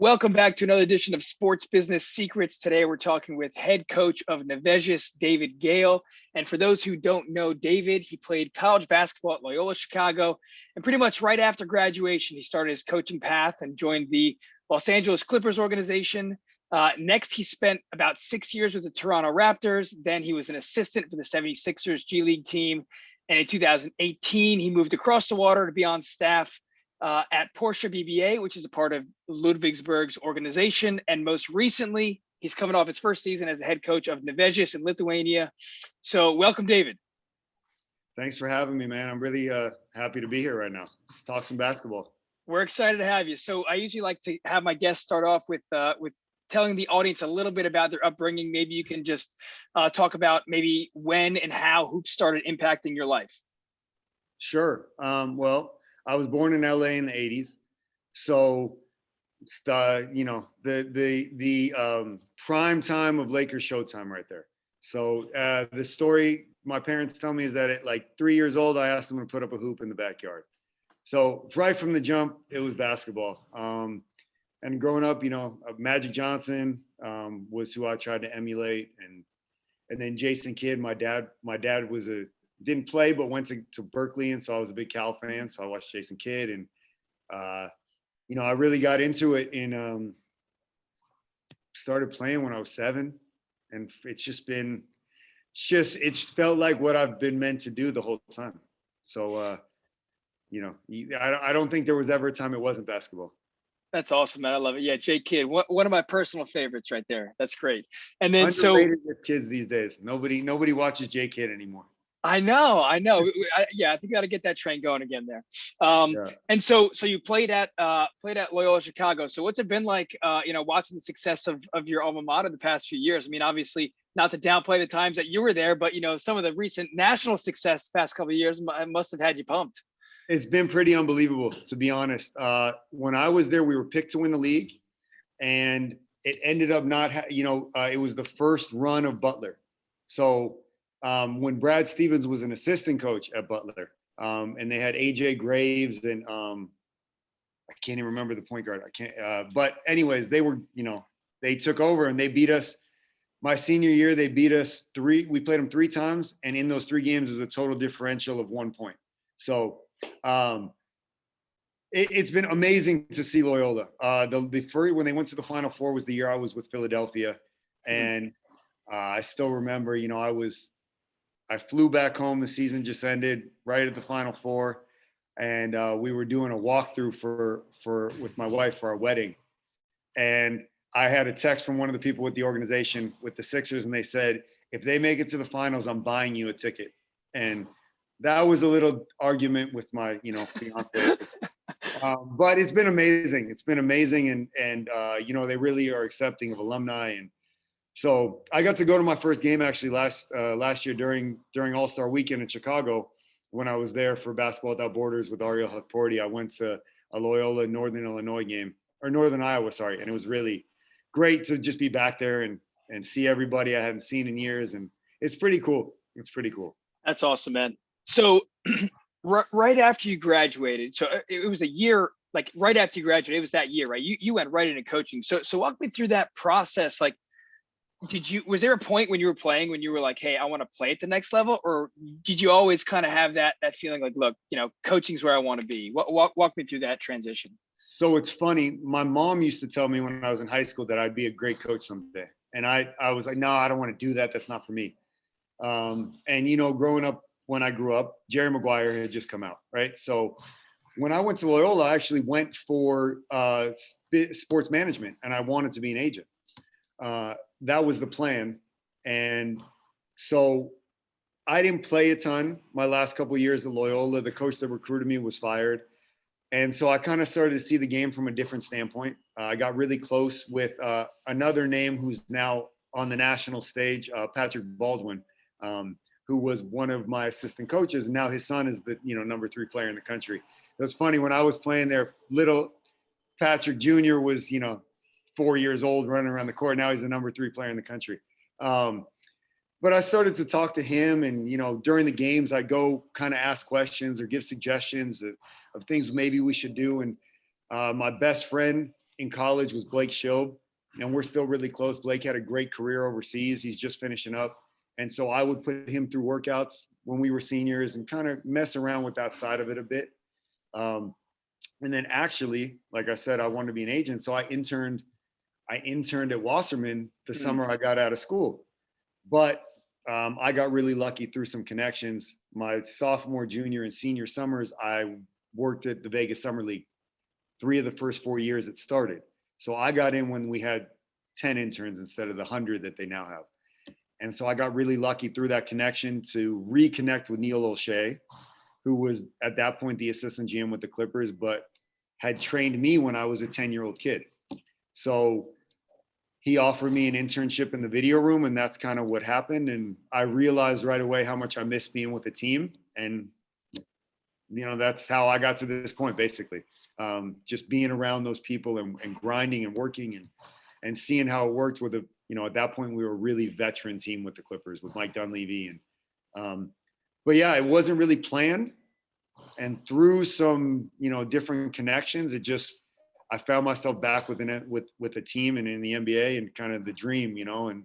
Welcome back to another edition of Sports Business Secrets. Today we're talking with head coach of Nevezis, David Gale. And for those who don't know David, he played college basketball at Loyola Chicago. And pretty much right after graduation, he started his coaching path and joined the Los Angeles Clippers organization. Next, he spent about 6 years with the Toronto Raptors. Then he was an assistant for the 76ers G League team. And in 2018, he moved across the water to be on staff at Porsche BBA, which is a part of Ludwigsburg's organization. And most recently, he's coming off his first season as the head coach of Nevezis in Lithuania. So welcome, David. Thanks for having me, man. I'm really happy to be here right now. Let's talk some basketball. We're excited to have you. So I usually like to have my guests start off with telling the audience a little bit about their upbringing. Maybe you can just talk about maybe when and how hoops started impacting your life. Sure. Well, I was born in LA in the 80s. So it's the prime time of Lakers Showtime right there. So the story my parents tell me is that at like 3 years old, I asked them to put up a hoop in the backyard. So right from the jump, it was basketball. And growing up, Magic Johnson was who I tried to emulate. And then Jason Kidd, my dad didn't play, but went to Berkeley. And so I was a big Cal fan. So I watched Jason Kidd. And, I really got into it and started playing when I was 7. And it's felt like what I've been meant to do the whole time. So, I don't think there was ever a time it wasn't basketball. That's awesome, man. I love it. Yeah, Jay Kidd, one of my personal favorites right there. That's great. And then underrated with kids these days. Nobody watches Jay Kidd anymore. I know. I think we got to get that train going again there. And so you played at Loyola Chicago. So what's it been like, watching the success of your alma mater the past few years? I mean, obviously not to downplay the times that you were there, but some of the recent national success the past couple of years must have had you pumped. It's been pretty unbelievable, to be honest. When I was there, we were picked to win the league, and it ended up it was the first run of Butler. So when Brad Stevens was an assistant coach at Butler, and they had AJ Graves and I can't even remember the point guard. But anyways, they took over and they beat us. My senior year, they beat us we played them 3 times. And in those 3 games, it was a total differential of 1 point. So it's been amazing to see Loyola. When they went to the Final Four was the year I was with Philadelphia. And I still remember, I flew back home. The season just ended right at the Final Four, and we were doing a walkthrough with my wife for our wedding. And I had a text from one of the people with the organization with the Sixers, and they said, if they make it to the finals, I'm buying you a ticket. And that was a little argument with my, fiance. But it's been amazing. It's been amazing, and they really are accepting of alumni. And so I got to go to my first game actually last year during All-Star Weekend in Chicago when I was there for Basketball Without Borders with Ariel Hakporti. I went to a Loyola Northern Illinois game, or Northern Iowa, sorry, and it was really great to just be back there and see everybody I hadn't seen in years, and it's pretty cool. It's pretty cool. That's awesome, man. So right after you graduated, so it was a year, like right after you graduated, it was that year, right? You went right into coaching. So walk me through that process. Like, was there a point when you were playing when you were like, hey, I want to play at the next level? Or did you always kind of have that feeling like, look, coaching's where I want to be? Walk me through that transition. So it's funny. My mom used to tell me when I was in high school that I'd be a great coach someday. And I was like, no, I don't want to do that. That's not for me. And, growing up, when I grew up, Jerry Maguire had just come out, right? So when I went to Loyola, I actually went for sports management, and I wanted to be an agent. That was the plan. And so I didn't play a ton my last couple of years at Loyola. The coach that recruited me was fired. And so I kind of started to see the game from a different standpoint. I got really close with another name who's now on the national stage, Patrick Baldwin, who was one of my assistant coaches. And now his son is the number 3 player in the country. It was funny, when I was playing there, little Patrick Jr. was 4 years old running around the court. Now he's the number 3 player in the country. But I started to talk to him, and during the games I go kind of ask questions or give suggestions of things maybe we should do. And my best friend in college was Blake Schill, and we're still really close. Blake had a great career overseas. He's just finishing up. And so I would put him through workouts when we were seniors and kind of mess around with that side of it a bit. And then actually, like I said, I wanted to be an agent. So I interned at Wasserman the summer I got out of school. But I got really lucky through some connections. My sophomore, junior, and senior summers, I worked at the Vegas Summer League 3 of the first 4 years it started. So I got in when we had 10 interns instead of the 100 that they now have. And so I got really lucky through that connection to reconnect with Neil O'Shea, who was at that point the assistant GM with the Clippers, but had trained me when I was a 10-year-old kid. So he offered me an internship in the video room, and that's kind of what happened. And I realized right away how much I missed being with the team. And, you know, that's how I got to this point, basically. Just being around those people and grinding and working and seeing how it worked with you know, at that point we were a really veteran team with the Clippers with Mike Dunleavy. And, but yeah, it wasn't really planned. And through some, you know, different connections, I found myself back with the team and in the NBA and kind of the dream, you know, and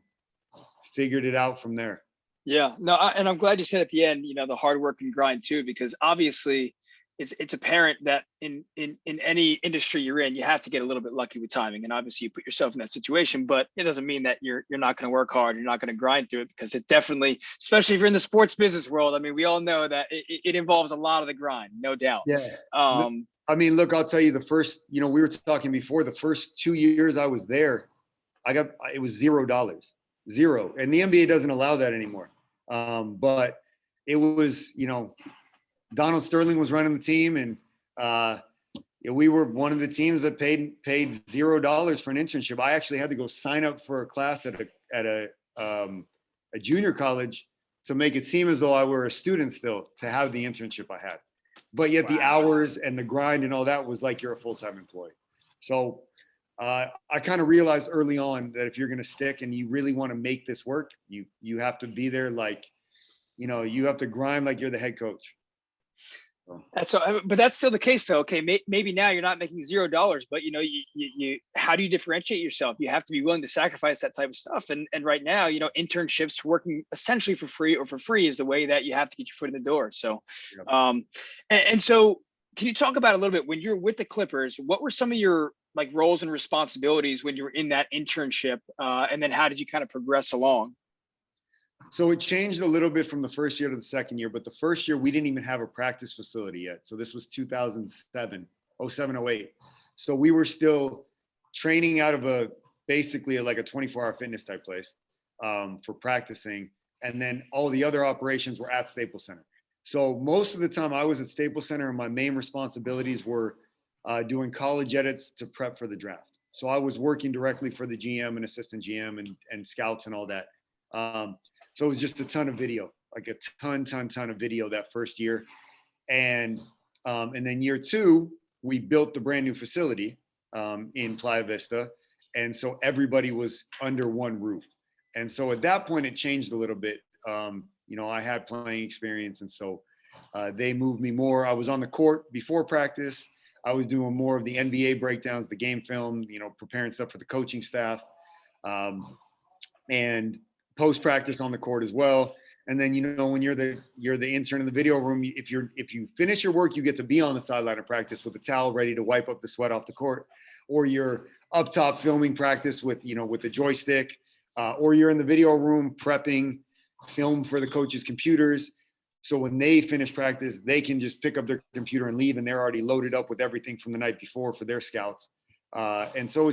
figured it out from there. Yeah, no, and I'm glad you said at the end, you know, the hard work and grind too, because obviously it's apparent that in any industry you're in, you have to get a little bit lucky with timing. And obviously you put yourself in that situation, but it doesn't mean that you're not going to work hard. You're not going to grind through it, because it definitely, especially if you're in the sports business world, I mean, we all know that it involves a lot of the grind, no doubt. Yeah. I mean, look, I'll tell you the first, you know, we were talking before, the first 2 years I was there, it was $0, zero. And the NBA doesn't allow that anymore. But it was, you know, Donald Sterling was running the team, and we were one of the teams that paid $0 for an internship. I actually had to go sign up for a class at a junior college to make it seem as though I were a student still to have the internship I had. But yet the hours and the grind and all that was like you're a full-time employee. So I kind of realized early on that if you're going to stick and you really want to make this work, you have to be there, like, you know, you have to grind like you're the head coach. But that's still the case though. Okay, maybe now you're not making $0, but you know, you how do you differentiate yourself? You have to be willing to sacrifice that type of stuff. And right now, you know, internships, working essentially for free or for free, is the way that you have to get your foot in the door. So, and so, can you talk about a little bit, when you're with the Clippers, what were some of your like roles and responsibilities when you were in that internship, and then how did you kind of progress along? So it changed a little bit from the first year to the second year, but the first year we didn't even have a practice facility yet. So this was 2007, 08. So we were still training out of basically like a 24-hour fitness type place for practicing. And then all the other operations were at Staples Center. So most of the time I was at Staples Center, and my main responsibilities were doing college edits to prep for the draft. So I was working directly for the GM and assistant GM and scouts and all that. So it was just a ton of video, like a ton of video that first year. And then year 2, we built the brand new facility in Playa Vista. And so everybody was under one roof. And so at that point, it changed a little bit. You know, I had playing experience. And so they moved me more. I was on the court before practice. I was doing more of the NBA breakdowns, the game film, you know, preparing stuff for the coaching staff. And post-practice on the court as well. And then, you know, when you're the intern in the video room, if you finish your work, you get to be on the sideline of practice with a towel ready to wipe up the sweat off the court, or you're up top filming practice with the joystick, or you're in the video room prepping film for the coaches' computers. So when they finish practice, they can just pick up their computer and leave, and they're already loaded up with everything from the night before for their scouts. And so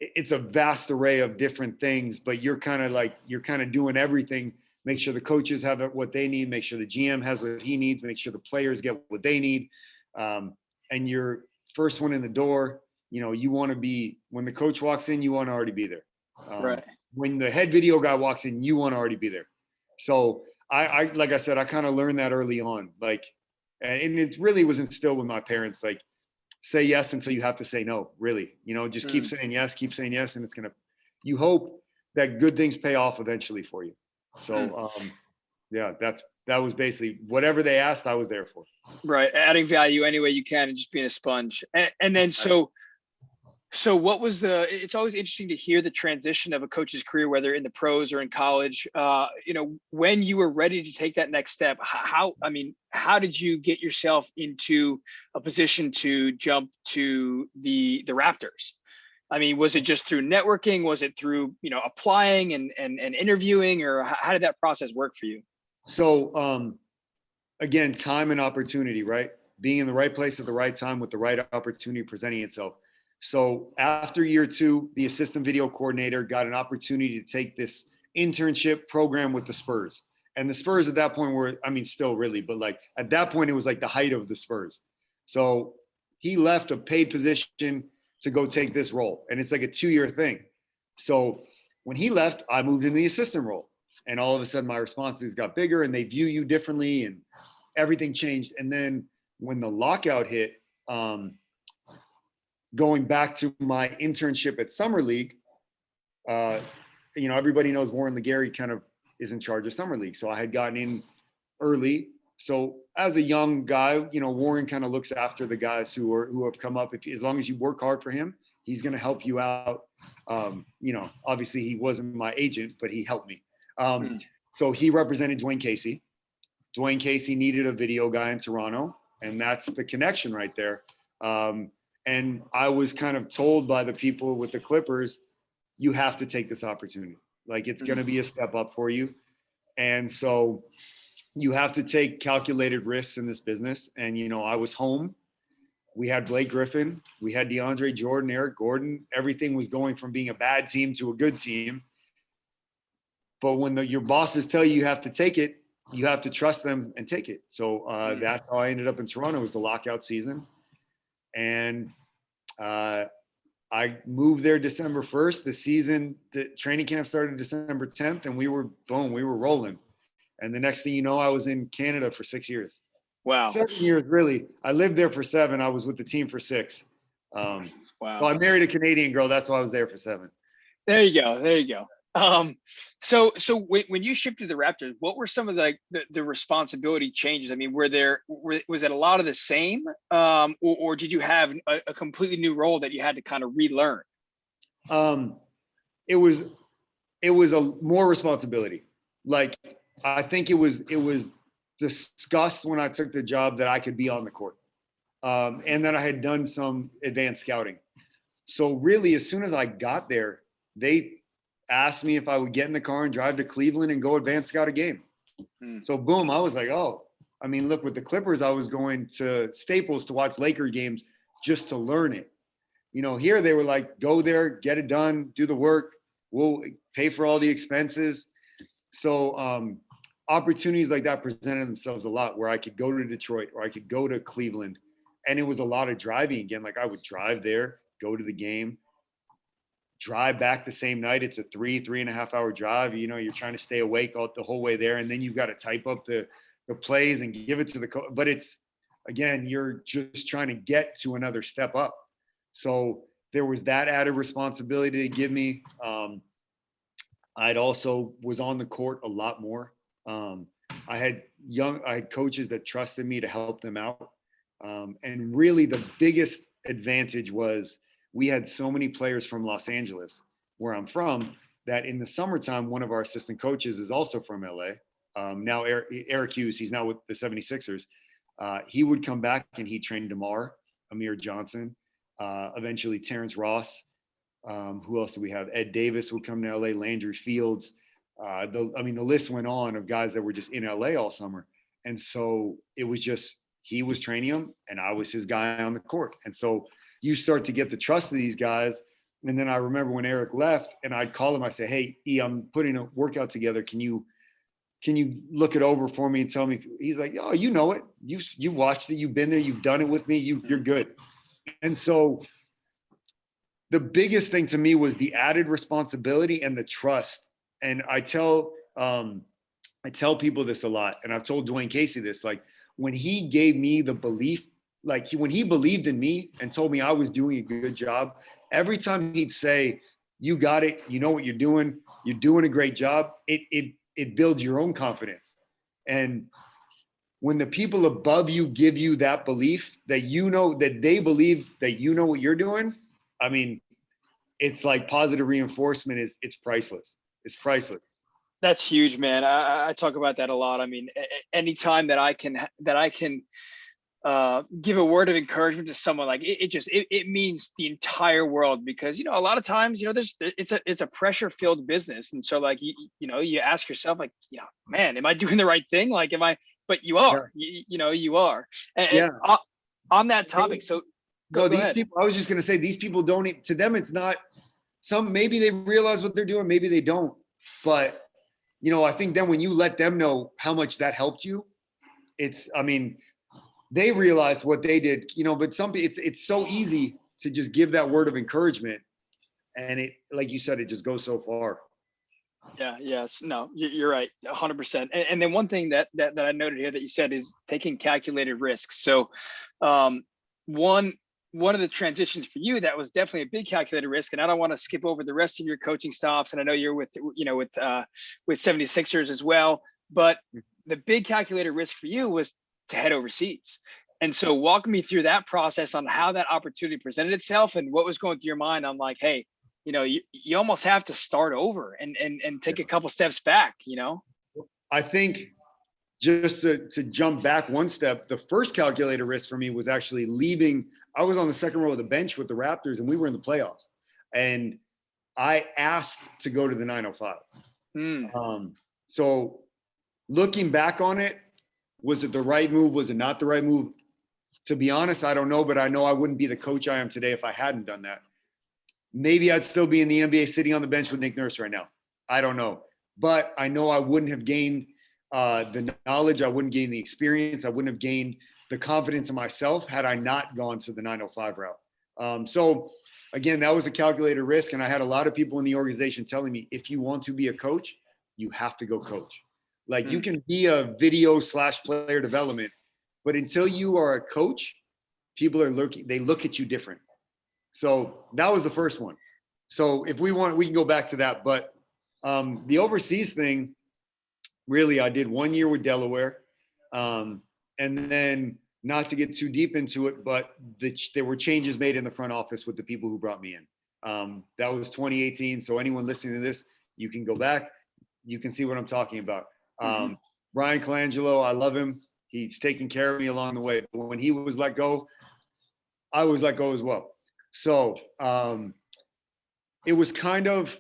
it's a vast array of different things, but you're kind of doing everything. Make sure the coaches have what they need, make sure the GM has what he needs, make sure the players get what they need. And you're first one in the door. You know, you want to be, when the coach walks in, you want to already be there. Right. When the head video guy walks in, you want to already be there. So I like I said, I kind of learned that early on, like, and it really was instilled with my parents, like, say yes until you have to say no, really, you know, just keep saying yes. And you hope that good things pay off eventually for you. So, yeah, that was basically whatever they asked, I was there for. Right. Adding value any way you can and just being a sponge. And then, so So what was it's always interesting to hear the transition of a coach's career, whether in the pros or in college. When you were ready to take that next step, how did you get yourself into a position to jump to the Raptors? I mean, was it just through networking? Was it through, applying and interviewing, or how did that process work for you? So again, time and opportunity, right? Being in the right place at the right time with the right opportunity presenting itself. So after year 2, the assistant video coordinator got an opportunity to take this internship program with the Spurs. And the Spurs at that point were, still really, but like at that point, it was like the height of the Spurs. So he left a paid position to go take this role. And it's like a 2-year thing. So when he left, I moved into the assistant role. And all of a sudden my responsibilities got bigger and they view you differently and everything changed. And then when the lockout hit, going back to my internship at Summer League, everybody knows Warren Legary kind of is in charge of Summer League. So I had gotten in early. So as a young guy, Warren kind of looks after the guys who have come up. As long as you work hard for him, he's going to help you out. Obviously he wasn't my agent, but he helped me. So he represented Dwayne Casey. Dwayne Casey needed a video guy in Toronto, and that's the connection right there. And I was kind of told by the people with the Clippers, you have to take this opportunity. Like it's going to be a step up for you. And so you have to take calculated risks in this business. And, I was home. We had Blake Griffin. We had DeAndre Jordan, Eric Gordon. Everything was going from being a bad team to a good team. But when your bosses tell you have to take it, you have to trust them and take it. So that's how I ended up in Toronto. It was the lockout season. And I moved there December 1st. The training camp started December 10th, and we were rolling. And the next thing you know, I was in Canada for 6 years. Wow. 7 years, really. I lived there for 7. I was with the team for 6. Wow. So I married a Canadian girl. That's why I was there for 7. There you go. So when you shipped to the Raptors, what were some of the responsibility changes? I mean, was it a lot of the same, or did you have a completely new role that you had to kind of relearn? It was a more responsibility. Like I think it was discussed when I took the job that I could be on the court, and that I had done some advanced scouting. So really, as soon as I got there, they asked me if I would get in the car and drive to Cleveland and go advance scout a game. So boom, I was like, look, with the Clippers, I was going to Staples to watch Laker games just to learn it. Here they were like, go there, get it done, do the work. We'll pay for all the expenses. So opportunities like that presented themselves a lot where I could go to Detroit or I could go to Cleveland. And it was a lot of driving again. Like I would drive there, go to the game, drive back the same night. It's a 3.5 hour drive. You're trying to stay awake the whole way there. And then you've got to type up the plays and give it to the coach. But it's, again, you're just trying to get to another step up. So there was that added responsibility to give me. I'd also was on the court a lot more. I had coaches that trusted me to help them out. And really the biggest advantage was we had so many players from Los Angeles, where I'm from, that in the summertime, one of our assistant coaches is also from LA. Now Eric Hughes, he's now with the 76ers. He would come back and he trained DeMar, Amir Johnson, eventually Terrence Ross. Who else do we have? Ed Davis would come to LA, Landry Fields. The list went on of guys that were just in LA all summer. And so it was just, he was training them and I was his guy on the court. And so you start to get the trust of these guys. And then I remember when Eric left and I'd call him, I say, hey, E, I'm putting a workout together. Can you look it over for me and tell me? He's like, oh, you know it. You've watched it. You've been there. You've done it with me. You're good. And so the biggest thing to me was the added responsibility and the trust. And I tell people this a lot, and I've told Dwayne Casey this, like when he gave me the belief, when he believed in me and told me I was doing a good job, every time he'd say, you got it, you know what you're doing a great job, it builds your own confidence. And when the people above you give you that belief that that they believe that you know what you're doing, I mean, it's like positive reinforcement it's priceless. It's priceless. That's huge, man. I talk about that a lot. I mean, anytime that I can give a word of encouragement to someone, like it means the entire world, because a lot of times it's a pressure filled business, and so like you ask yourself, like, man, am I doing the right thing? Like, am I? But you are. You are. And on that topic, so go these ahead. people. I was just gonna say, these people don't. To them, it's not. Maybe they realize what they're doing, maybe they don't. But I think then when you let them know how much that helped you, they realize what they did, but it's so easy to just give that word of encouragement. And it, like you said, it just goes so far. Yeah. Yes. No, you're right. 100%. And then one thing that I noted here that you said is taking calculated risks. So one of the transitions for you that was definitely a big calculated risk, and I don't want to skip over the rest of your coaching stops, and I know you're with 76ers as well, but the big calculated risk for you was to head overseas. And so walk me through that process on how that opportunity presented itself and what was going through your mind on, like, hey, you almost have to start over and take a couple steps back. I think just to jump back one step, the first calculated risk for me was actually leaving. I was on the second row of the bench with the Raptors, and we were in the playoffs. And I asked to go to the 905. So looking back on it, was it the right move? Was it not the right move? To be honest, I don't know, but I know I wouldn't be the coach I am today if I hadn't done that. Maybe I'd still be in the NBA sitting on the bench with Nick Nurse right now. I don't know. But I know I wouldn't have gained the knowledge. I wouldn't gain the experience. I wouldn't have gained the confidence in myself had I not gone to the 905 route. So again, that was a calculated risk. And I had a lot of people in the organization telling me, if you want to be a coach, you have to go coach. Like you can be a video/player development, but until you are a coach, people they look at you different. So that was the first one. So if we want, we can go back to that. But the overseas thing, really, I did 1 year with Delaware. And then, not to get too deep into it, but there were changes made in the front office with the people who brought me in. That was 2018. So anyone listening to this, you can go back. You can see what I'm talking about. Brian Colangelo, I love him. He's taken care of me along the way. But when he was let go, I was let go as well. So it was kind of,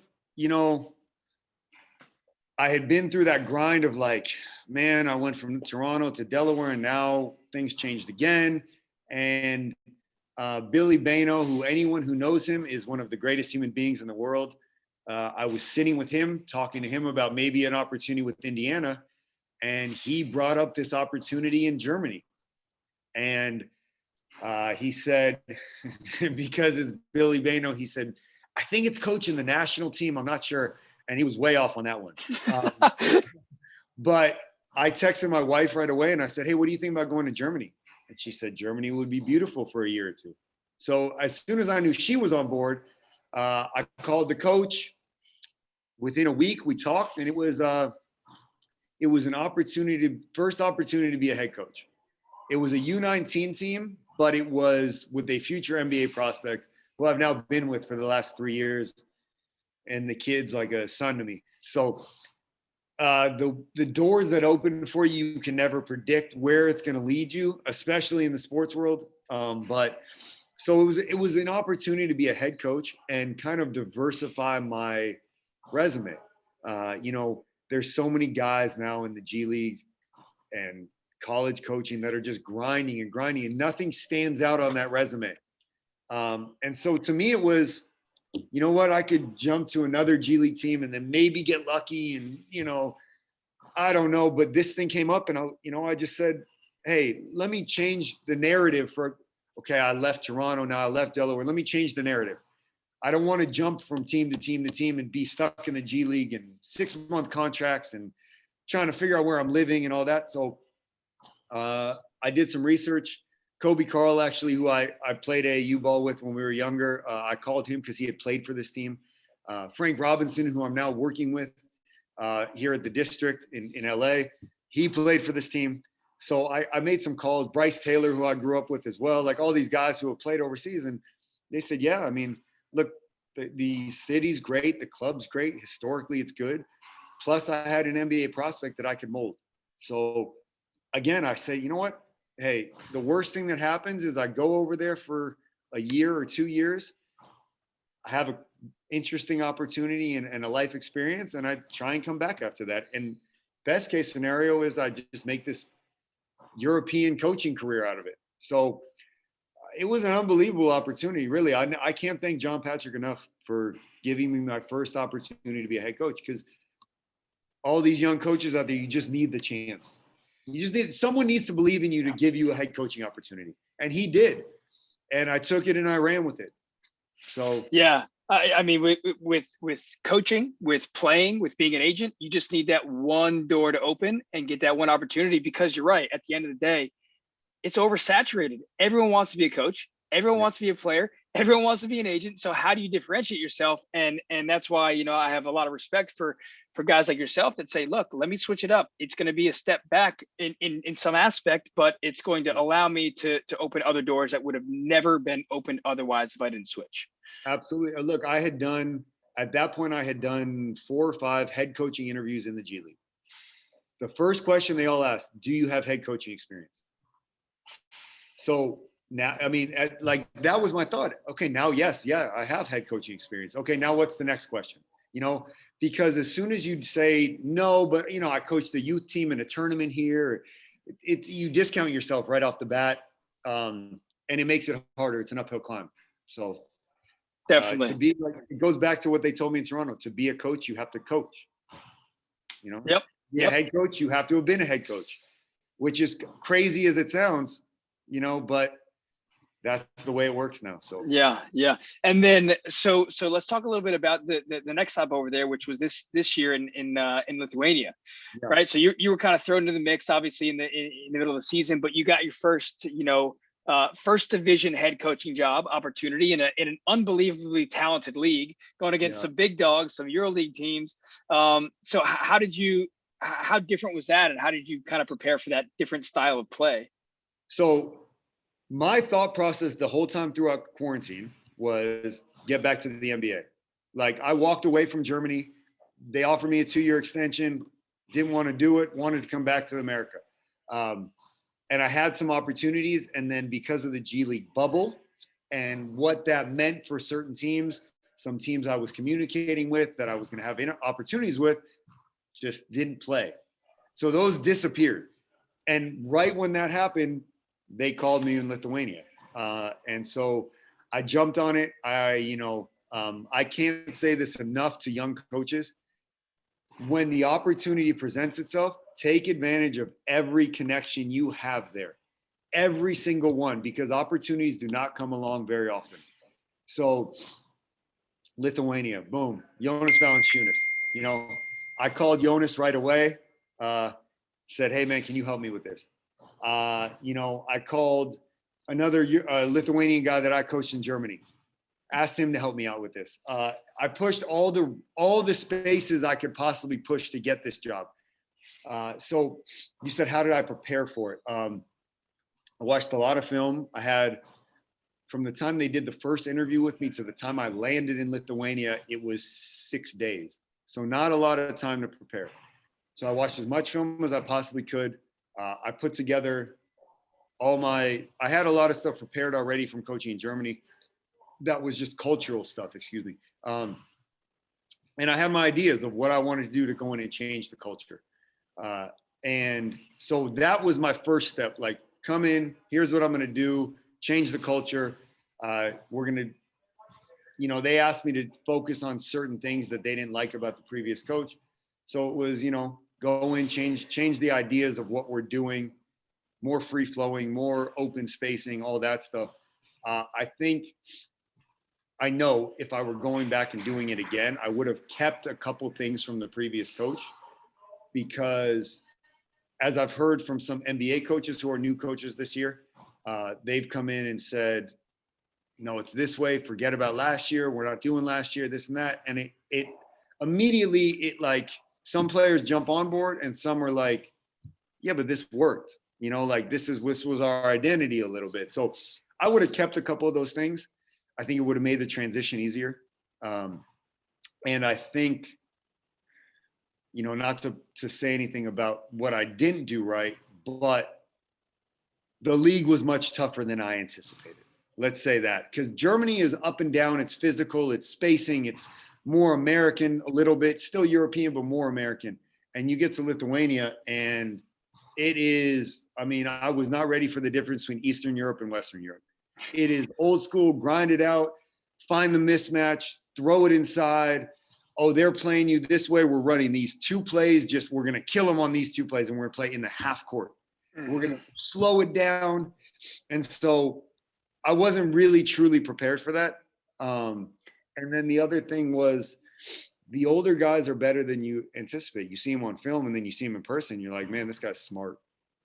I had been through that grind of like, man, I went from Toronto to Delaware, and now things changed again. And Billy Bano, who anyone who knows him is one of the greatest human beings in the world. I was sitting with him, talking to him about maybe an opportunity with Indiana, and he brought up this opportunity in Germany. And he said, because it's Billy Bano, he said, I think it's coaching the national team. I'm not sure. And he was way off on that one. But I texted my wife right away and I said, hey, what do you think about going to Germany? And she said, Germany would be beautiful for a year or two. So as soon as I knew she was on board, I called the coach. Within a week, we talked, and it was an first opportunity to be a head coach. It was a U19 team, but it was with a future NBA prospect who I've now been with for the last 3 years. And the kid's like a son to me. So the doors that open for you, you can never predict where it's going to lead you, especially in the sports world. But so it was an opportunity to be a head coach and kind of diversify my resume. There's so many guys now in the G League and college coaching that are just grinding, and nothing stands out on that resume. And so to me, it was, you know what, I could jump to another G League team and then maybe get lucky, and I don't know, but this thing came up, and I just said, hey, let me change the narrative I left Toronto, now I left Delaware. Let me change the narrative. I don't want to jump from team to team to team and be stuck in the G League and 6-month contracts and trying to figure out where I'm living and all that. So I did some research. Kobe Carl, actually, who I played AAU ball with when we were younger, I called him because he had played for this team. Frank Robinson, who I'm now working with here at the district in LA, he played for this team. So I made some calls. Bryce Taylor, who I grew up with as well, like all these guys who have played overseas. And they said, yeah, I mean, look, the city's great, the club's great, historically it's good. Plus, I had an NBA prospect that I could mold. So again, I say, you know what? Hey, the worst thing that happens is I go over there for a year or 2 years. I have an interesting opportunity and a life experience, and I try and come back after that. And best case scenario is I just make this European coaching career out of it. So it was an unbelievable opportunity, really. I can't thank John Patrick enough for giving me my first opportunity to be a head coach, because all these young coaches out there, you just need the chance. You just need, someone needs to believe in you to give you a head coaching opportunity. And he did. And I took it and I ran with it. So yeah, I mean, with coaching, with playing, with being an agent, you just need that one door to open and get that one opportunity, because you're right. At the end of the day, it's oversaturated. Everyone wants to be a coach. Everyone wants to be a player. Everyone wants to be an agent. So how do you differentiate yourself? And that's why, you know, I have a lot of respect for guys like yourself that say, look, let me switch it up. It's going to be a step back in some aspect, but it's going to allow me to open other doors that would have never been opened otherwise if I didn't switch. Absolutely. Look, at that point, I had done 4 or 5 head coaching interviews in the G League. The first question they all asked, do you have head coaching experience? So now, I mean, like that was my thought. Okay, now, yes, yeah, I have head coaching experience. Okay, now what's the next question? You know, because as soon as you'd say no, but you know, I coached the youth team in a tournament here, you discount yourself right off the bat, and it makes it harder. It's an uphill climb. So Definitely. to be like, it goes back to what they told me in Toronto. To be a coach, you have to coach. You know, Yep. Be a head coach, you have to have been a head coach, which is crazy as it sounds, you know, but that's the way it works now. So Yeah. And then so let's talk a little bit about the next stop over there, which was this year in Lithuania, yeah. right? So you were kind of thrown into the mix, obviously in the middle of the season, but you got your first, first division head coaching job opportunity in an unbelievably talented league, going against some big dogs, some EuroLeague teams. So how different was that, and how did you kind of prepare for that different style of play? So my thought process the whole time throughout quarantine was get back to the NBA. Like I walked away from Germany. They offered me a 2-year extension. Didn't want to do it. Wanted to come back to America. And I had some opportunities. And then because of the G League bubble and what that meant for certain teams, some teams I was communicating with that I was going to have opportunities with just didn't play. So those disappeared. And right when that happened, they called me in Lithuania. And so I jumped on it. I can't say this enough to young coaches. When the opportunity presents itself, take advantage of every connection you have there, every single one, because opportunities do not come along very often. So Lithuania, boom, Jonas Valanciunas. You know, I called Jonas right away, said, hey man, can you help me with this? I called another Lithuanian guy that I coached in Germany, asked him to help me out with this. I pushed all the spaces I could possibly push to get this job. So you said, how did I prepare for it? I watched a lot of film. I had, from the time they did the first interview with me to the time I landed in Lithuania, it was 6 days. So not a lot of time to prepare. So I watched as much film as I possibly could. I put together I had a lot of stuff prepared already from coaching in Germany. That was just cultural stuff, excuse me. And I had my ideas of what I wanted to do to go in and change the culture. And so that was my first step, like come in, here's what I'm going to do, change the culture. We're going to, they asked me to focus on certain things that they didn't like about the previous coach. So it was, go in, change the ideas of what we're doing, more free flowing, more open spacing, all that stuff. I know if I were going back and doing it again, I would have kept a couple things from the previous coach, because as I've heard from some NBA coaches who are new coaches this year, they've come in and said, no, it's this way. Forget about last year. We're not doing last year, this and that. And it immediately, like some players jump on board and some are like, yeah, but this worked, like this was our identity a little bit. So I would have kept a couple of those things. I think it would have made the transition easier. And I think, not to say anything about what I didn't do right, but the league was much tougher than I anticipated. Let's say that, because Germany is up and down. It's physical, it's spacing, it's more American a little bit, still European, but more American. And you get to Lithuania and it is, I was not ready for the difference between Eastern Europe and Western Europe. It is old school, grind it out, find the mismatch, throw it inside. Oh, they're playing you this way. We're running these two plays. We're going to kill them on these two plays, and we're going to play in the half court. Mm-hmm. We're going to slow it down. And so I wasn't really truly prepared for that. And then the other thing was the older guys are better than you anticipate. You see them on film and then you see them in person. You're like, man, this guy's smart.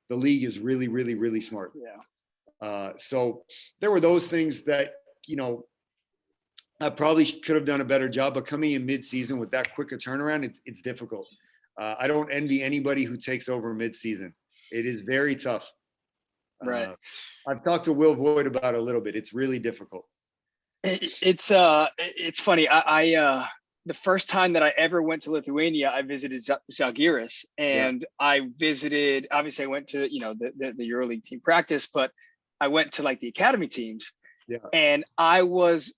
The league is really, really, really smart. Yeah. So there were those things that, I probably could have done a better job, but coming in mid-season with that quick a turnaround, it's difficult. I don't envy anybody who takes over mid-season. It is very tough. Right. I've talked to Will Voigt about it a little bit. It's really difficult. It's funny. I the first time that I ever went to Lithuania, I visited Žalgiris, and I visited. Obviously, I went to the EuroLeague team practice, but I went to like the academy teams, and it was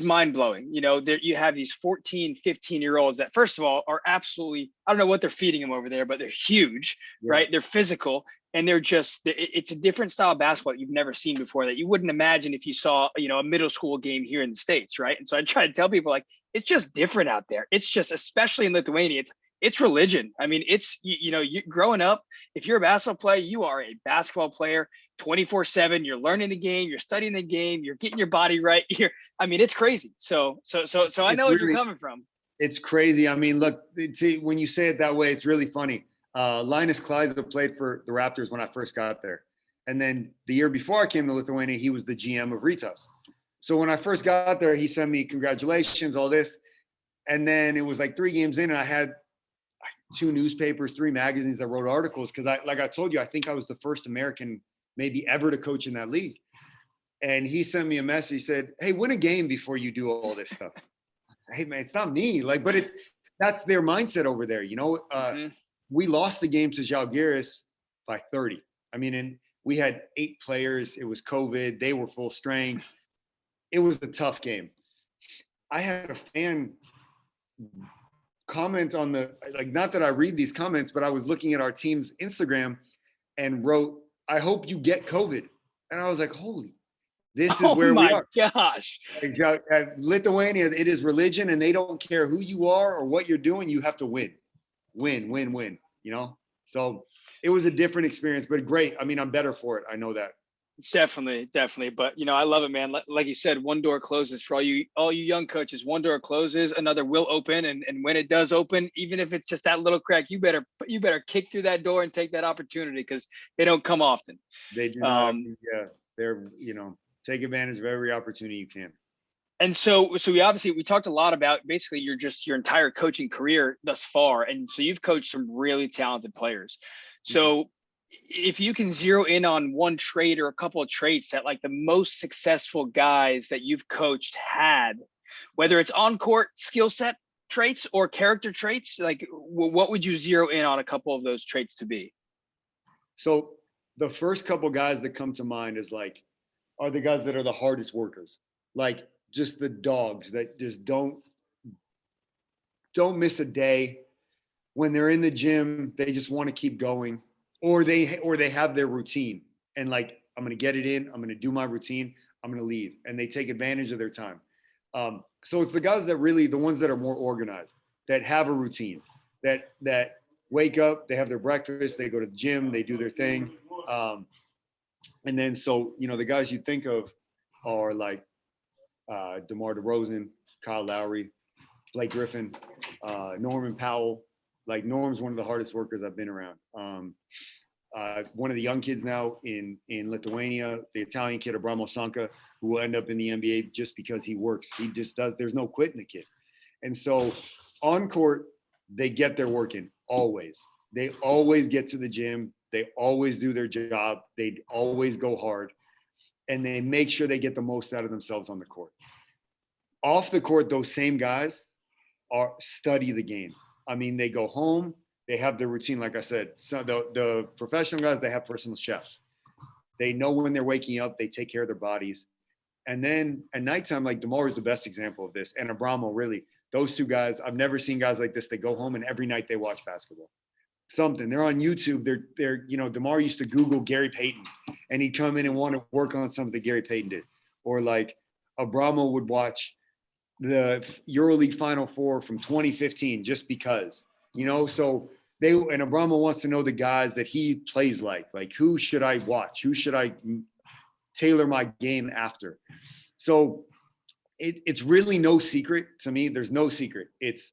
mind blowing. There you have these 14, 15-year-olds that, first of all, are absolutely, I don't know what they're feeding them over there, but they're huge, right? They're physical, and it's a different style of basketball you've never seen before that you wouldn't imagine if you saw, a middle school game here in the States, right? And so I try to tell people, like, it's just different out there. It's just, especially in Lithuania, it's religion. It's, you growing up, if you're a basketball player, you are a basketball player 24/7. You're learning the game, you're studying the game, you're getting your body right here. It's crazy. So I know where you're coming from. It's crazy. Look, when you say it that way, it's really funny. Linus Kleiza played for the Raptors when I first got there. And then the year before I came to Lithuania, he was the GM of Rytas. So when I first got there, he sent me congratulations, all this. And then it was like 3 games in, and I had 2 newspapers, 3 magazines that wrote articles. Because like I told you, I think I was the first American maybe ever to coach in that league. And he sent me a message. He said, hey, win a game before you do all this stuff. I said, hey, man, it's not me. But that's their mindset over there. We lost the game to Žalgiris by 30. And we had 8 players. It was COVID. They were full strength. It was a tough game. I had a fan comment on not that I read these comments, but I was looking at our team's Instagram and wrote, I hope you get COVID. And I was like, holy, this is where we are. Oh my gosh. Lithuania, it is religion, and they don't care who you are or what you're doing. You have to win. So it was a different experience, but great. I'm better for it. I know that. Definitely. But, I love it, man. Like you said, one door closes for all you young coaches. One door closes, another will open. And when it does open, even if it's just that little crack, you better kick through that door and take that opportunity, because they don't come often. They do not. They're, take advantage of every opportunity you can. And so we talked a lot about basically your entire coaching career thus far. And so you've coached some really talented players. So if you can zero in on one trait or a couple of traits that like the most successful guys that you've coached had, whether it's on court skill set traits or character traits, like what would you zero in on a couple of those traits to be? So the first couple guys that come to mind are the guys that are the hardest workers, like just the dogs that just don't miss a day. When they're in the gym, they just want to keep going. Or they have their routine and I'm going to get it in. I'm going to do my routine. I'm going to leave, and they take advantage of their time. So it's the guys that really, the ones that are more organized, that have a routine, that wake up, they have their breakfast, they go to the gym, they do their thing. And then, the guys you think of are like DeMar DeRozan, Kyle Lowry, Blake Griffin, Norman Powell. Like Norm's one of the hardest workers I've been around. One of the young kids now in Lithuania, the Italian kid, Abramo Sanka, who will end up in the NBA just because he works. He just does. There's no quitting the kid. And so on court, they get their work in always. They always get to the gym. They always do their job. They always go hard. and they make sure they get the most out of themselves on the court. Off the court, those same guys study the game. I mean, they go home, they have their routine. Like I said, so the professional guys, they have personal chefs. They know when they're waking up, they take care of their bodies. And then at nighttime, like DeMar is the best example of this, and Abramo, really. Those two guys, I've never seen guys like this. They go home and every night they watch basketball. Something. They're on YouTube. They're DeMar used to Google Gary Payton, and he'd come in and want to work on something that Gary Payton did. Or like Abramo would watch the EuroLeague Final Four from 2015 just because, so and Abramo wants to know the guys that he plays like who should I watch? Who should I tailor my game after? So it's really no secret to me. There's no secret. It's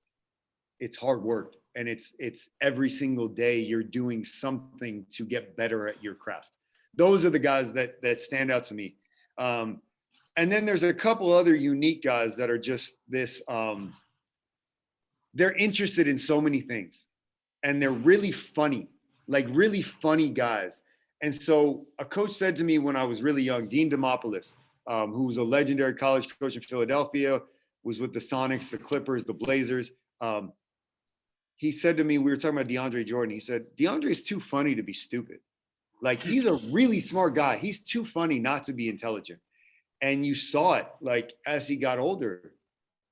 hard work, and it's every single day you're doing something to get better at your craft. Those are the guys that stand out to me. And then there's a couple other unique guys that are just this, they're interested in so many things, and they're really funny, like really funny guys. And so a coach said to me when I was really young, Dean Demopoulos, who was a legendary college coach in Philadelphia, was with the Sonics, the Clippers, the Blazers. He said to me, we were talking about DeAndre Jordan. He said, DeAndre is too funny to be stupid. Like, he's a really smart guy. He's too funny not to be intelligent. And you saw it, like, as he got older,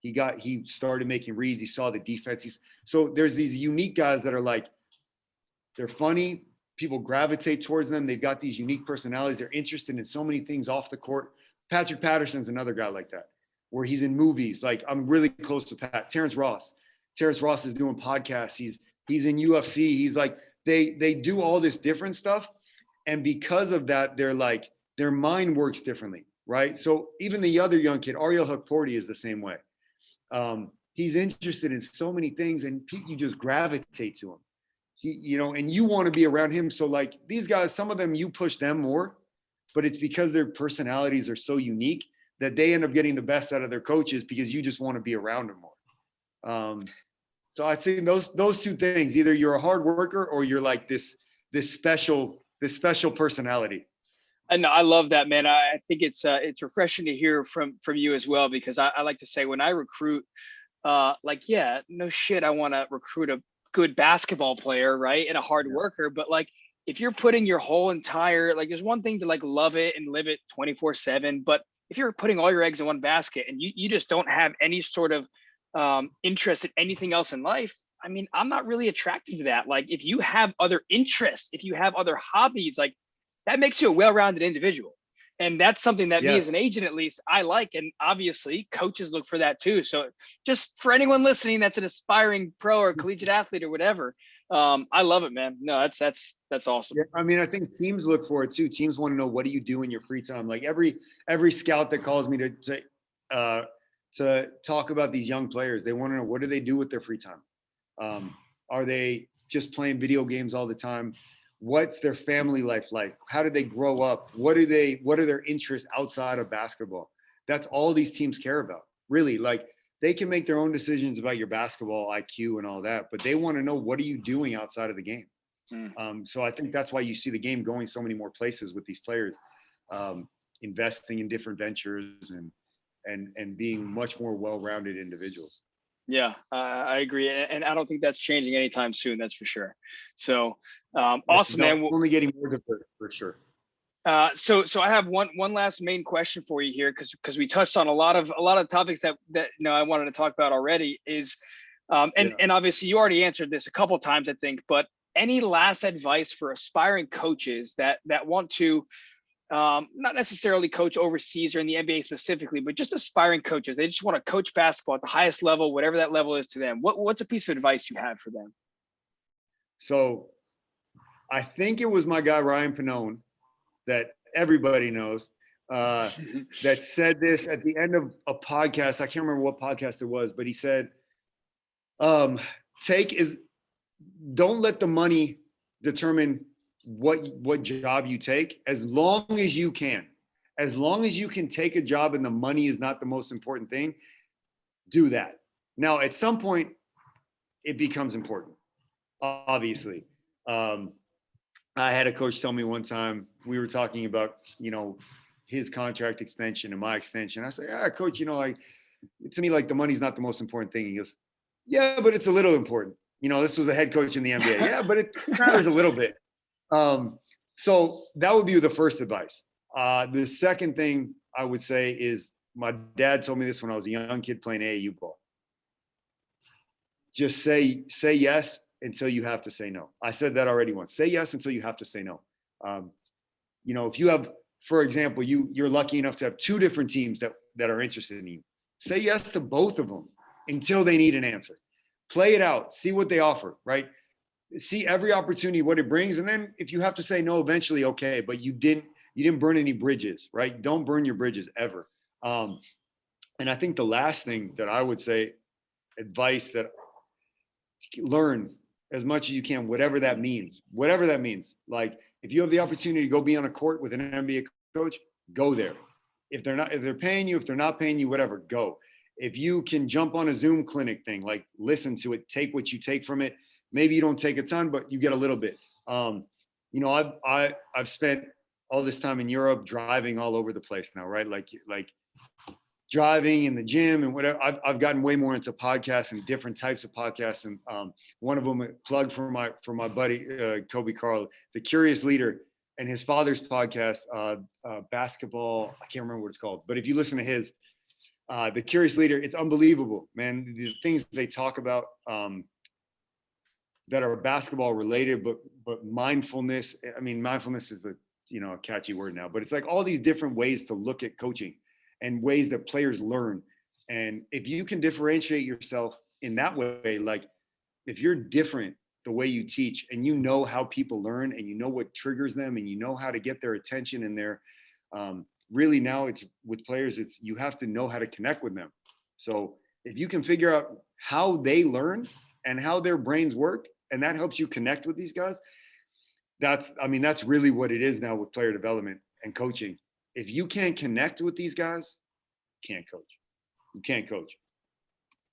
he started making reads. He saw the defense. So there's these unique guys that are like, they're funny. People gravitate towards them. They've got these unique personalities. They're interested in so many things off the court. Patrick Patterson's another guy like that, where he's in movies. Like, I'm really close to Pat. Terrence Ross is doing podcasts. He's in UFC. He's like, they do all this different stuff. And because of that, they're like, their mind works differently. Right. So even the other young kid, Ariel Hukporti, is the same way. He's interested in so many things, and you just gravitate to him. And you want to be around him. So like these guys, some of them, you push them more, but it's because their personalities are so unique that they end up getting the best out of their coaches because you just want to be around them more. So I'd say those two things, either you're a hard worker or you're like this special personality. And I love that, man. I think it's refreshing to hear from you as well, because I like to say when I recruit, no shit, I want to recruit a good basketball player, right, and a hard worker. But like, if you're putting your whole entire, like, there's one thing to like love it and live it 24/7, but if you're putting all your eggs in one basket and you just don't have any sort of interest in anything else in life, I mean, I'm not really attracted to that. Like, if you have other interests, if you have other hobbies, like, that makes you a well-rounded individual. And that's something that me as an agent, at least, I like. And obviously coaches look for that too. So just for anyone listening that's an aspiring pro or collegiate athlete or whatever, I love it, man. No, that's awesome. Yeah, I mean, I think teams look for it too. Teams want to know, what do you do in your free time? Like every scout that calls me to talk about these young players, they want to know, what do they do with their free time? Are they just playing video games all the time? What's their family life like? How did they grow up? What are their interests outside of basketball? That's all these teams care about, really. Like, they can make their own decisions about your basketball IQ and all that, but they want to know, what are you doing outside of the game? So I think that's why you see the game going so many more places with these players, investing in different ventures and being much more well-rounded individuals. Yeah, I agree. And I don't think that's changing anytime soon. That's for sure. So awesome, man. Only getting more diverse, for sure. So I have one last main question for you here, because we touched on a lot of topics that I wanted to talk about already. Is and obviously you already answered this a couple of times, I think, but any last advice for aspiring coaches that want to not necessarily coach overseas or in the NBA specifically, but just aspiring coaches? They just want to coach basketball at the highest level, whatever that level is to them. What's a piece of advice you have for them? So I think it was my guy, Ryan Pannone, that everybody knows, that said this at the end of a podcast. I can't remember what podcast it was, but he said, don't let the money determine what job you take, as long as you can take a job and the money is not the most important thing, do that. Now, at some point it becomes important, obviously. I had a coach tell me one time, we were talking about, his contract extension and my extension. I say, coach, like, to me, like, the money's not the most important thing. He goes, yeah, but it's a little important. This was a head coach in the NBA. Yeah, but it matters a little bit. So that would be the first advice. The second thing I would say is, my dad told me this when I was a young kid playing AAU ball. Just say yes until you have to say no. I said that already once. Say yes until you have to say no. If you have, for example, you're lucky enough to have two different teams that are interested in you, say yes to both of them until they need an answer. Play it out. See what they offer, right? See every opportunity, what it brings. And then if you have to say no eventually, okay, but you didn't burn any bridges, right? Don't burn your bridges ever. And I think the last thing that I would say, advice, that learn as much as you can, whatever that means. Like, if you have the opportunity to go be on a court with an NBA coach, go there. If they're paying you, if they're not paying you, whatever, go. If you can jump on a Zoom clinic thing, like, listen to it, take what you take from it. Maybe you don't take a ton, but you get a little bit. I've spent all this time in Europe driving all over the place now, right? Like driving in the gym and whatever. I've gotten way more into podcasts and different types of podcasts. And one of them, a plug for my buddy, Kobe Carl, The Curious Leader, and his father's podcast, basketball. I can't remember what it's called, but if you listen to his, The Curious Leader, it's unbelievable, man. The things they talk about that are basketball related, but mindfulness. I mean, mindfulness is a catchy word now, but it's like all these different ways to look at coaching and ways that players learn. And if you can differentiate yourself in that way, like, if you're different the way you teach, and you know how people learn, and you know what triggers them, and you know how to get their attention, and their really, now it's with players, it's, you have to know how to connect with them. So if you can figure out how they learn and how their brains work, and that helps you connect with these guys, that's really what it is now with player development and coaching. If you can't connect with these guys, you can't coach.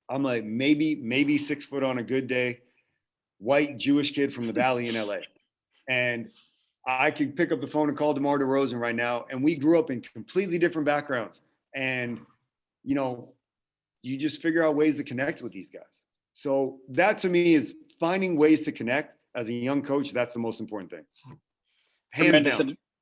I'm like, maybe 6 foot on a good day, white Jewish kid from the Valley in LA. And I could pick up the phone and call DeMar DeRozan right now. And we grew up in completely different backgrounds. And, you just figure out ways to connect with these guys. So that, to me, is finding ways to connect as a young coach. That's the most important thing.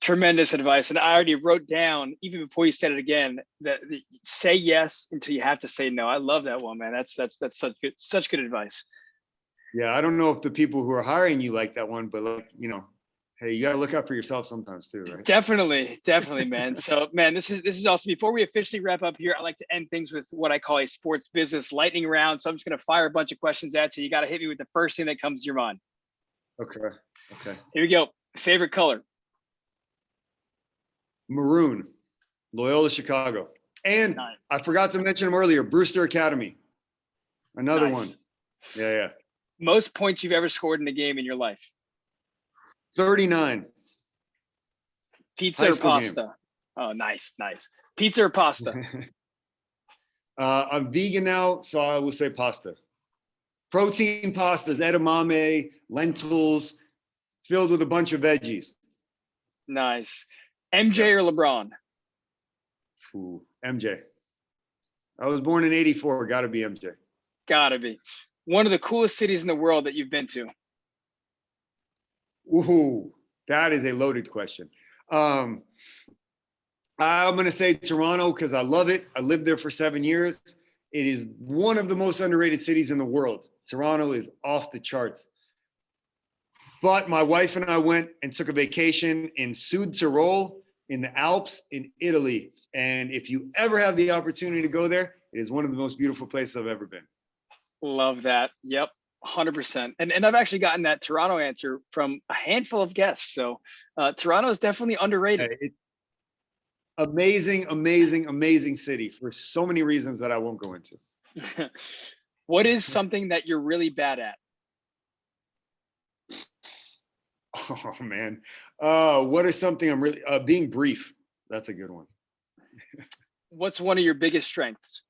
Tremendous advice. And I already wrote down, even before you said it again, that say yes until you have to say no. I love that one, man. That's such good advice. Yeah, I don't know if the people who are hiring you like that one, but hey, you got to look out for yourself sometimes too, right? Definitely, man. So, man, this is awesome. Before we officially wrap up here, I like to end things with what I call a sports business lightning round. So I'm just going to fire a bunch of questions at you. You got to hit me with the first thing that comes to your mind. Okay. Here we go. Favorite color? Maroon, Loyola Chicago. And nice. I forgot to mention him earlier, Brewster Academy. Another one. Yeah. Most points you've ever scored in a game in your life? 39. Pizza or pasta? Game. Oh, nice. Pizza or pasta? I'm vegan now, so I will say pasta. Protein pastas, edamame, lentils, filled with a bunch of veggies. Nice. MJ or LeBron? Ooh, MJ. I was born in 84. Got to be MJ. Got to be. One of the coolest cities in the world that you've been to? Ooh, that is a loaded question. I'm going to say Toronto because I love it. I lived there for 7 years. It is one of the most underrated cities in the world. Toronto is off the charts. But my wife and I went and took a vacation in Sud Tirol in the Alps in Italy. And if you ever have the opportunity to go there, it is one of the most beautiful places I've ever been. Love that. Yep. 100%. And I've actually gotten that Toronto answer from a handful of guests. So Toronto is definitely underrated. Amazing city for so many reasons that I won't go into. What is something that you're really bad at? Oh man. What is something I'm really being brief. That's a good one. What's one of your biggest strengths?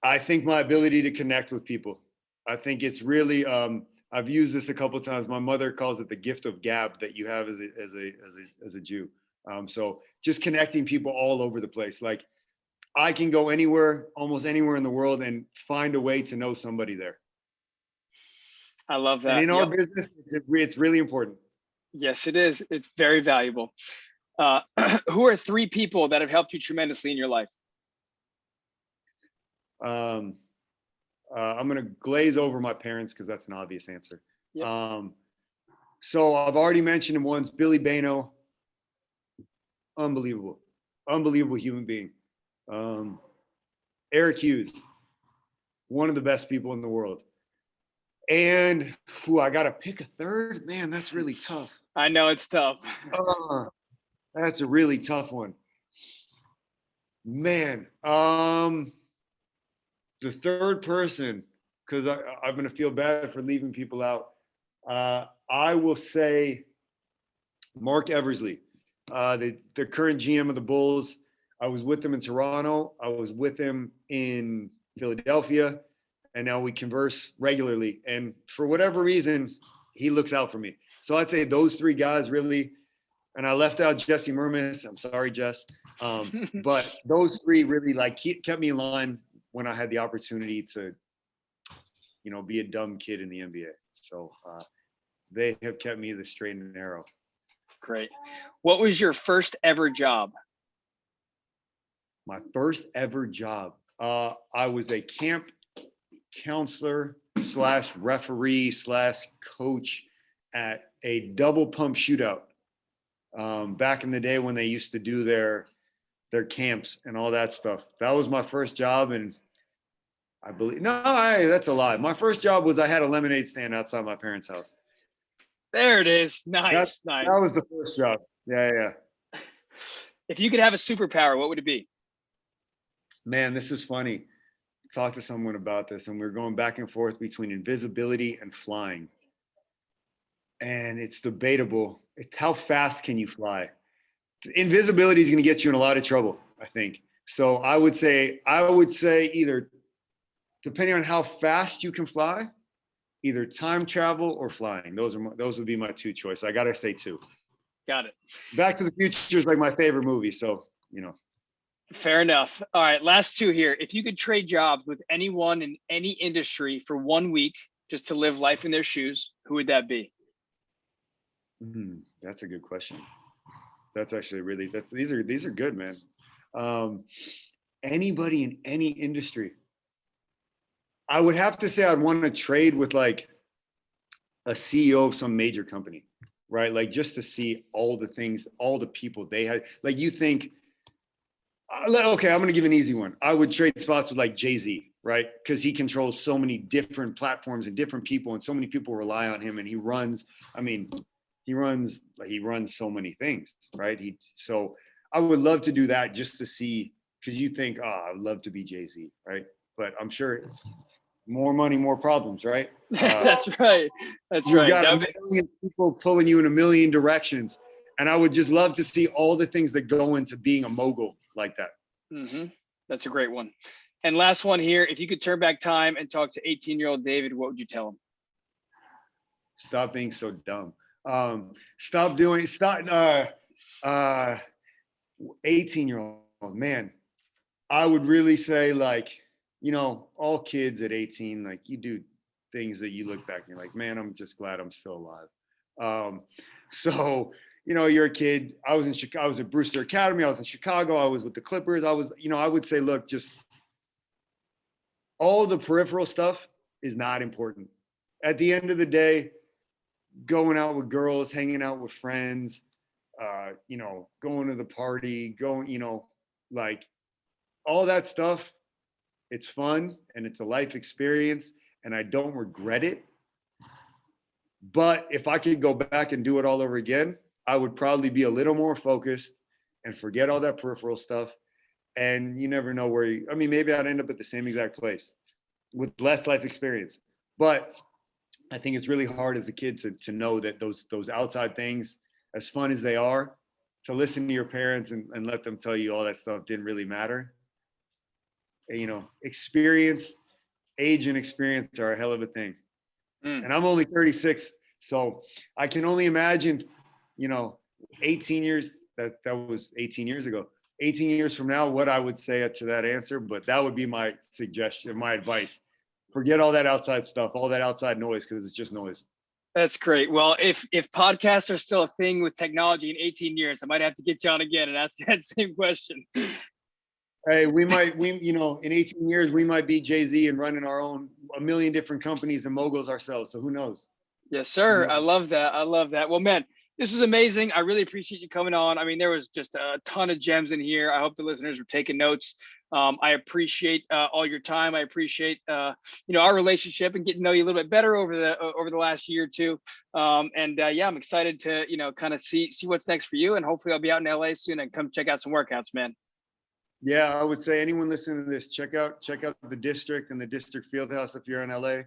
I think my ability to connect with people. I think it's really I've used this a couple of times. My mother calls it the gift of gab that you have as a Jew. So just connecting people all over the place. Like I can go anywhere, almost anywhere in the world, and find a way to know somebody there. I love And that. in our business, it's really important. Yes, it is. It's very valuable. Who are three people that have helped you tremendously in your life? I'm going to glaze over my parents because that's an obvious answer. Yep. So I've already mentioned him once, Billy Bano. Unbelievable human being. Eric Hughes, one of the best people in the world. And I got to pick a third. Man, that's really tough. I know it's tough. That's a really tough one. Man, the third person, because I'm going to feel bad for leaving people out. I will say Mark Eversley, the current GM of the Bulls. I was with him in Toronto. I was with him in Philadelphia. And now we converse regularly. And for whatever reason, he looks out for me. So I'd say those three guys really, and I left out Jesse Mermis. I'm sorry, Jess. But those three really kept me in line when I had the opportunity to, be a dumb kid in the NBA. So they have kept me the straight and narrow. Great. What was your first ever job? My first ever job. I was a camp counselor / referee / coach at a double pump shootout. Back in the day when they used to do their camps and all that stuff. That was my first job. And I believe, that's a lie. My first job was I had a lemonade stand outside my parents' house. There it is. Nice. That was the first job. Yeah. If you could have a superpower, what would it be? Man, this is funny. Talked to someone about this, and we were going back and forth between invisibility and flying. And it's debatable. It's how fast can you fly? Invisibility is going to get you in a lot of trouble, I think. So I would say either, depending on how fast you can fly, either time travel or flying. Those would be my two choices. I got to say two. Got it. Back to the Future is like my favorite movie. So, Fair enough. All right, last two here. If you could trade jobs with anyone in any industry for 1 week just to live life in their shoes, who would that be? That's a good question. That's actually these are good, man. Anybody in any industry. I would have to say I'd want to trade with like a CEO of some major company, right? Like just to see all the things, all the people they had. Like you think, okay, I'm going to give an easy one. I would trade spots with like Jay-Z, right? Because he controls so many different platforms and different people, and so many people rely on him. And he runs so many things, right? So I would love to do that just to see, because you think, I'd love to be Jay-Z, right? But I'm sure more money, more problems, right? That's right. You've got a million people pulling you in a million directions. And I would just love to see all the things that go into being a mogul like that. Mm-hmm. That's a great one. And last one here. If you could turn back time and talk to 18-year-old David, what would you tell him? Stop being so dumb. 18-year-old, man, I would really say all kids at 18, like you do things that you look back and you're like, man, I'm just glad I'm still alive. So, you're a kid. I was in Chicago. I was at Brewster Academy. I was in Chicago. I was with the Clippers. I would say, look, just all the peripheral stuff is not important. At the end of the day, going out with girls, hanging out with friends, going to the party, like all that stuff, it's fun and it's a life experience and I don't regret it. But if I could go back and do it all over again, I would probably be a little more focused and forget all that peripheral stuff. And you never know maybe I'd end up at the same exact place with less life experience. But I think it's really hard as a kid to know that those outside things, as fun as they are, to listen to your parents and let them tell you all that stuff didn't really matter. Experience, age and experience are a hell of a thing. And I'm only 36. So I can only imagine, 18 years that was 18 years ago. 18 years from now, what I would say to that answer, but that would be my suggestion, my advice. Forget all that outside stuff, all that outside noise, because it's just noise. That's great. Well, if podcasts are still a thing with technology in 18 years, I might have to get you on again and ask that same question. Hey, in 18 years, we might be Jay-Z and running our own, a million different companies and moguls ourselves. So who knows? Yes, sir. I love that. I love that. Well, man, this was amazing. I really appreciate you coming on. I mean, there was just a ton of gems in here. I hope the listeners were taking notes. I appreciate all your time. I appreciate our relationship and getting to know you a little bit better over the last year or two. Yeah, I'm excited to kind of see what's next for you. And hopefully, I'll be out in LA soon and come check out some workouts, man. Yeah, I would say anyone listening to this, check out the district and the district field house if you're in LA.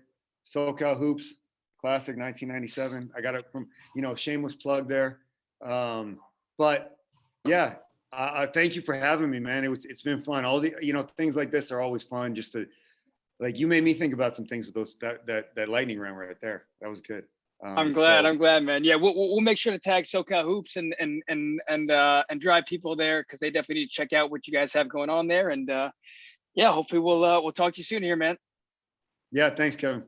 SoCal Hoops, classic 1997. I got it from, shameless plug there. But yeah, I thank you for having me, man. It's been fun. All the, things like this are always fun. Just to, like, you made me think about some things with that lightning round right there. That was good. I'm glad, man. Yeah, we'll make sure to tag SoCal Hoops and drive people there, because they definitely need to check out what you guys have going on there. And yeah, hopefully we'll talk to you soon here, man. Yeah, thanks, Kevin.